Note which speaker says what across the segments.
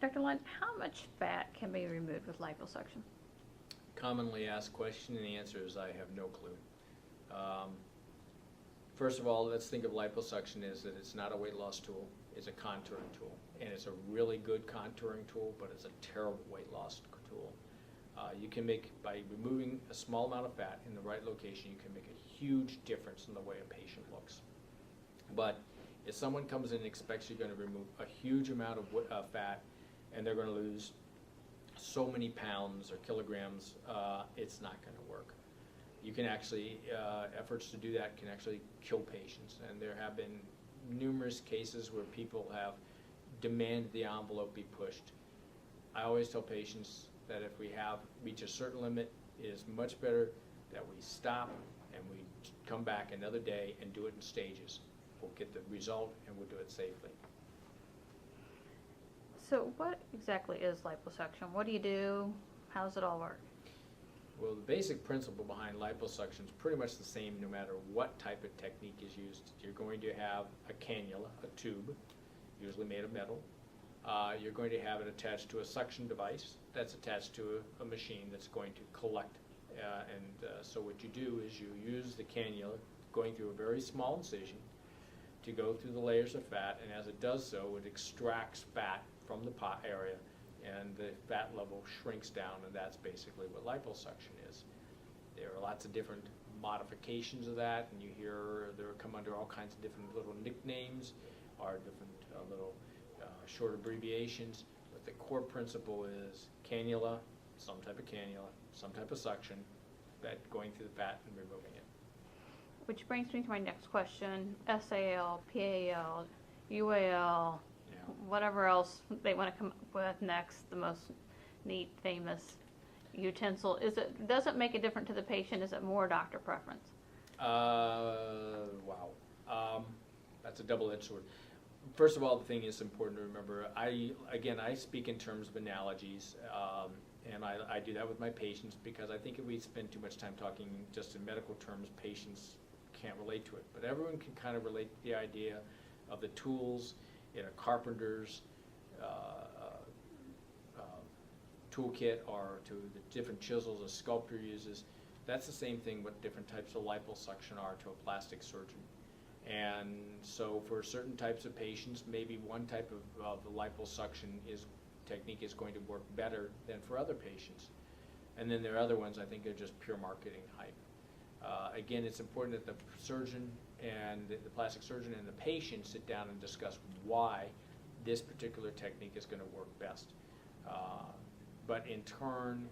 Speaker 1: Dr. Lund, how much fat can be removed with liposuction?
Speaker 2: Commonly asked question, and the answer is I have no clue. First of all, let's think of liposuction as that it's not a weight loss tool, it's a contouring tool. And it's a really good contouring tool, but it's a terrible weight loss tool. You can make, by removing a small amount of fat in the right location, you can make a huge difference in the way a patient looks. But if someone comes in and expects you're going to remove a huge amount of fat and they're going to lose so many pounds or kilograms, it's not going to work. You can actually, efforts to do that can actually kill patients. And there have been numerous cases where people have demanded the envelope be pushed. I always tell patients that if we reach a certain limit, it is much better that we stop and we come back another day and do it in stages. We'll get the result and we'll do it safely.
Speaker 1: So what exactly is liposuction? What do you do? How does it all work?
Speaker 2: Well, the basic principle behind liposuction is pretty much the same no matter what type of technique is used. You're going to have a cannula, a tube, usually made of metal. You're going to have it attached to a suction device that's attached to a machine that's going to collect. So what you do is you use the cannula going through a very small incision to go through the layers of fat, and as it does so, it extracts fat from the pot area, and the fat level shrinks down, and that's basically what liposuction is. There are lots of different modifications of that, and you hear they come under all kinds of different little nicknames or different little short abbreviations, but the core principle is cannula, some type of suction, that going through the fat and removing it.
Speaker 1: Which brings me to my next question. SAL, PAL, UAL,
Speaker 2: Yeah.
Speaker 1: whatever else they want to come up with next, the most neat, famous utensil. Does it make a difference to the patient? Is it more doctor preference?
Speaker 2: Wow. That's a double-edged sword. First of all, the thing is important to remember, I speak in terms of analogies, and I do that with my patients because I think if we spend too much time talking just in medical terms, patients can't relate to it. But everyone can kind of relate to the idea of the tools in a carpenter's toolkit or to the different chisels a sculptor uses. That's the same thing what different types of liposuction are to a plastic surgeon. And so for certain types of patients, maybe one type of liposuction technique is going to work better than for other patients. And then there are other ones I think are just pure marketing hype. Again, it's important that the surgeon and the plastic surgeon and the patient sit down and discuss why this particular technique is going to work best. But in turn,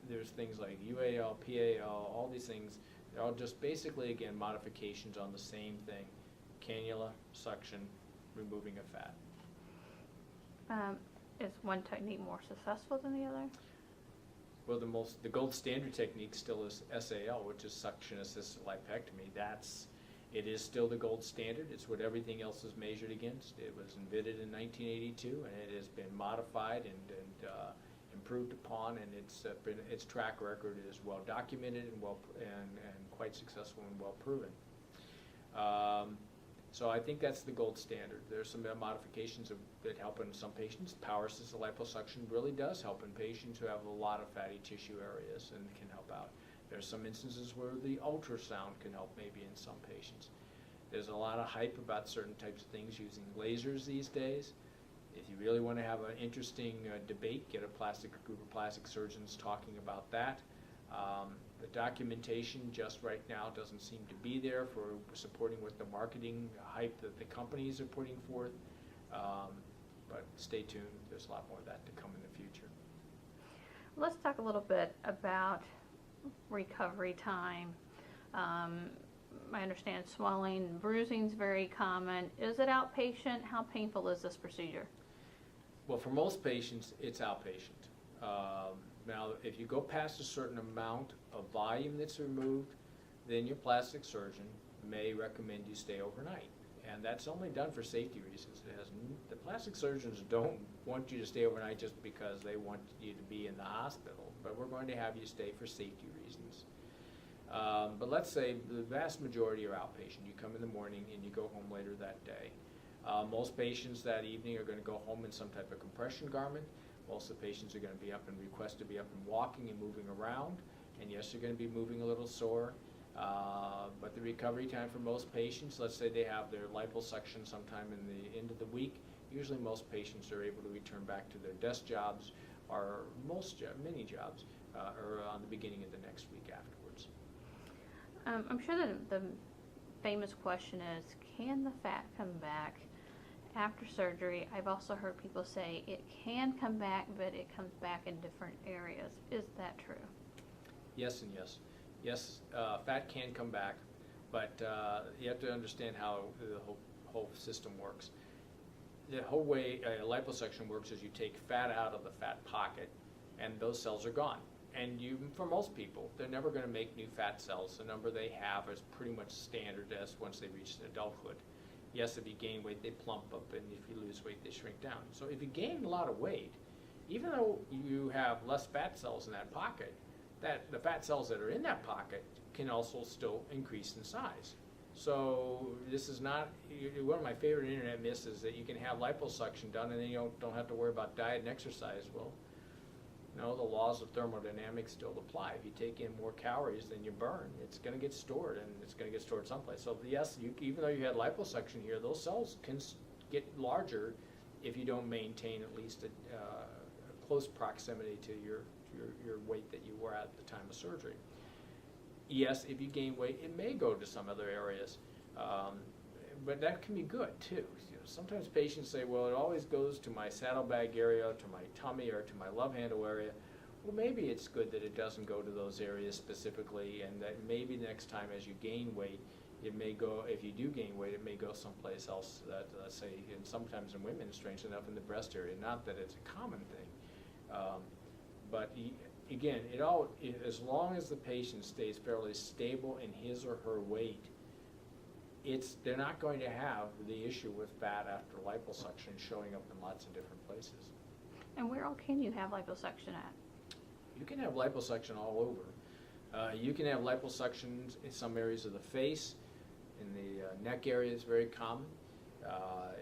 Speaker 2: there's things like UAL, PAL, all these things. They're all just basically, again, modifications on the same thing. Cannula, suction, removing of fat.
Speaker 1: Is one technique more successful than the other?
Speaker 2: Well, the gold standard technique still is SAL, which is suction-assisted lipectomy. It is still the gold standard. It's what everything else is measured against. It was invented in 1982, and it has been modified and improved upon, and its track record is well documented and quite successful and well proven. So I think that's the gold standard. There's some modifications that help in some patients. Power-assisted liposuction really does help in patients who have a lot of fatty tissue areas and can help out. There's some instances where the ultrasound can help maybe in some patients. There's a lot of hype about certain types of things using lasers these days. If you really want to have an interesting debate, get a group of plastic surgeons talking about that. The documentation just right now doesn't seem to be there for supporting what the marketing hype that the companies are putting forth. But stay tuned. There's a lot more of that to come in the future.
Speaker 1: Let's talk a little bit about recovery time. I understand swelling and bruising is very common. Is it outpatient? How painful is this procedure?
Speaker 2: Well, for most patients, it's outpatient. Now, if you go past a certain amount of volume that's removed, then your plastic surgeon may recommend you stay overnight. And that's only done for safety reasons. The plastic surgeons don't want you to stay overnight just because they want you to be in the hospital, but we're going to have you stay for safety reasons. But let's say the vast majority are outpatient. You come in the morning and you go home later that day. Most patients that evening are going to go home in some type of compression garment. Most of the patients are going to be up and request to be up and walking and moving around. And yes, they're going to be moving a little sore. But the recovery time for most patients, let's say they have their liposuction sometime in the end of the week, usually most patients are able to return back to their desk jobs, or many jobs, or on the beginning of the next week afterwards.
Speaker 1: I'm sure that the famous question is, can the fat come back after surgery? I've also heard people say it can come back, but it comes back in different areas. Is that true?
Speaker 2: Yes and yes. Yes, fat can come back, but you have to understand how the whole system works. The whole way liposuction works is you take fat out of the fat pocket, and those cells are gone. And for most people, they're never going to make new fat cells. The number they have is pretty much standard as once they reach adulthood. Yes, if you gain weight, they plump up, and if you lose weight, they shrink down. So if you gain a lot of weight, even though you have less fat cells in that pocket, the fat cells that are in that pocket can also still increase in size. So this is not, one of my favorite internet myths is that you can have liposuction done and then you don't have to worry about diet and exercise. Well, no, the laws of thermodynamics still apply. If you take in more calories than you burn, it's going to get stored, and it's going to get stored someplace. So yes, even though you had liposuction here, those cells can get larger if you don't maintain at least a close proximity to your weight that you were at the time of surgery. Yes, if you gain weight, it may go to some other areas, but that can be good too. Sometimes patients say, well, it always goes to my saddlebag area, to my tummy, or to my love handle area. Well, maybe it's good that it doesn't go to those areas specifically, and that maybe next time as you gain weight, it may go, if you do gain weight, it may go someplace else that, let's say, and sometimes in women, strangely enough, in the breast area. Not that it's a common thing. But again, as long as the patient stays fairly stable in his or her weight, they're not going to have the issue with fat after liposuction showing up in lots of different places.
Speaker 1: And where all can you have liposuction at?
Speaker 2: You can have liposuction all over. You can have liposuctions in some areas of the face. In the neck area is very common.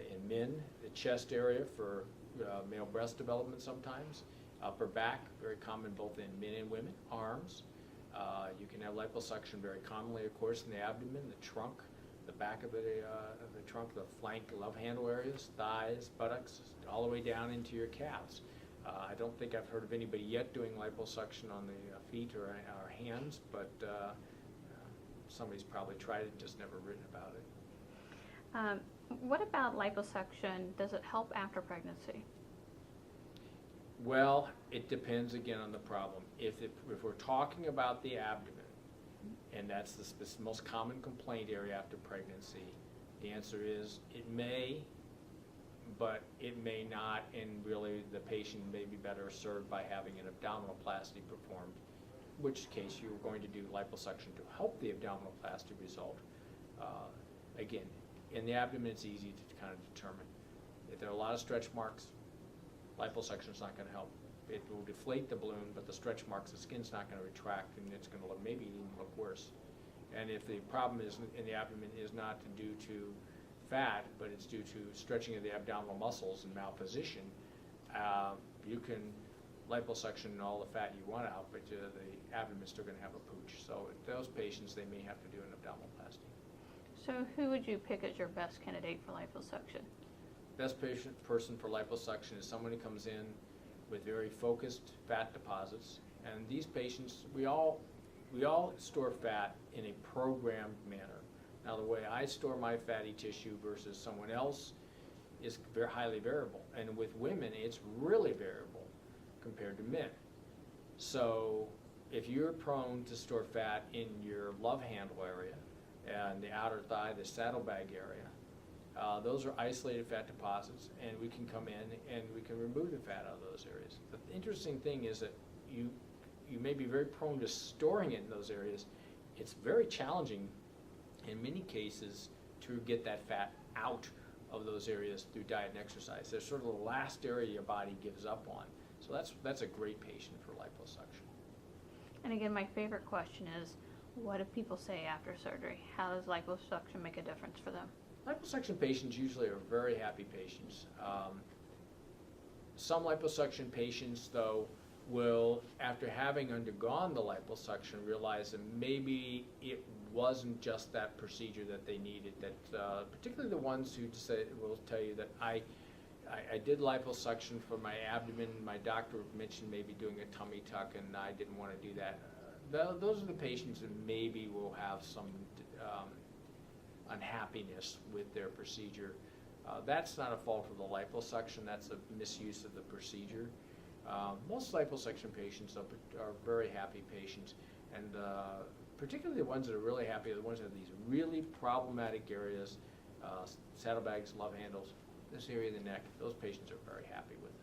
Speaker 2: In men, the chest area for male breast development sometimes. Upper back, very common both in men and women. Arms, you can have liposuction very commonly, of course, in the abdomen, the trunk, the back of the trunk, the flank love handle areas, thighs, buttocks, all the way down into your calves. I don't think I've heard of anybody yet doing liposuction on the feet or hands, but somebody's probably tried it and just never written about it.
Speaker 1: What about liposuction? Does it help after pregnancy?
Speaker 2: Well, it depends again on the problem. If we're talking about the abdomen, and that's the most common complaint area after pregnancy, the answer is it may, but it may not, and really the patient may be better served by having an abdominoplasty performed, in which case you're going to do liposuction to help the abdominoplasty result. Again, in the abdomen it's easy to kind of determine. If there are a lot of stretch marks, liposuction is not going to help. It will deflate the balloon, but the stretch marks, the skin's not going to retract, and it's going to look, maybe even look worse. And if the problem is in the abdomen is not due to fat, but it's due to stretching of the abdominal muscles and malposition, you can liposuction all the fat you want out, but the abdomen's still going to have a pooch. So those patients, they may have to do an abdominoplasty.
Speaker 1: So who would you pick as your best candidate for liposuction?
Speaker 2: Best person for liposuction is someone who comes in with very focused fat deposits, and these patients, we all store fat in a programmed manner. Now, the way I store my fatty tissue versus someone else is very highly variable, and with women, it's really variable compared to men. So, if you're prone to store fat in your love handle area and the outer thigh, the saddlebag area, those are isolated fat deposits, and we can come in and we can remove the fat out of those areas. The interesting thing is that you may be very prone to storing it in those areas. It's very challenging in many cases to get that fat out of those areas through diet and exercise. They're sort of the last area your body gives up on. So that's a great patient for liposuction.
Speaker 1: And again, my favorite question is, what do people say after surgery? How does liposuction make a difference for them?
Speaker 2: Liposuction patients usually are very happy patients. Some liposuction patients, though, will, after having undergone the liposuction, realize that maybe it wasn't just that procedure that they needed. That particularly the ones who will tell you that I did liposuction for my abdomen. My doctor mentioned maybe doing a tummy tuck, and I didn't want to do that. Those are the patients that maybe will have some unhappiness with their procedure. That's not a fault of the liposuction, that's a misuse of the procedure. Most liposuction patients are very happy patients, and particularly the ones that are really happy are the ones that have these really problematic areas, saddlebags, love handles, this area of the neck. Those patients are very happy with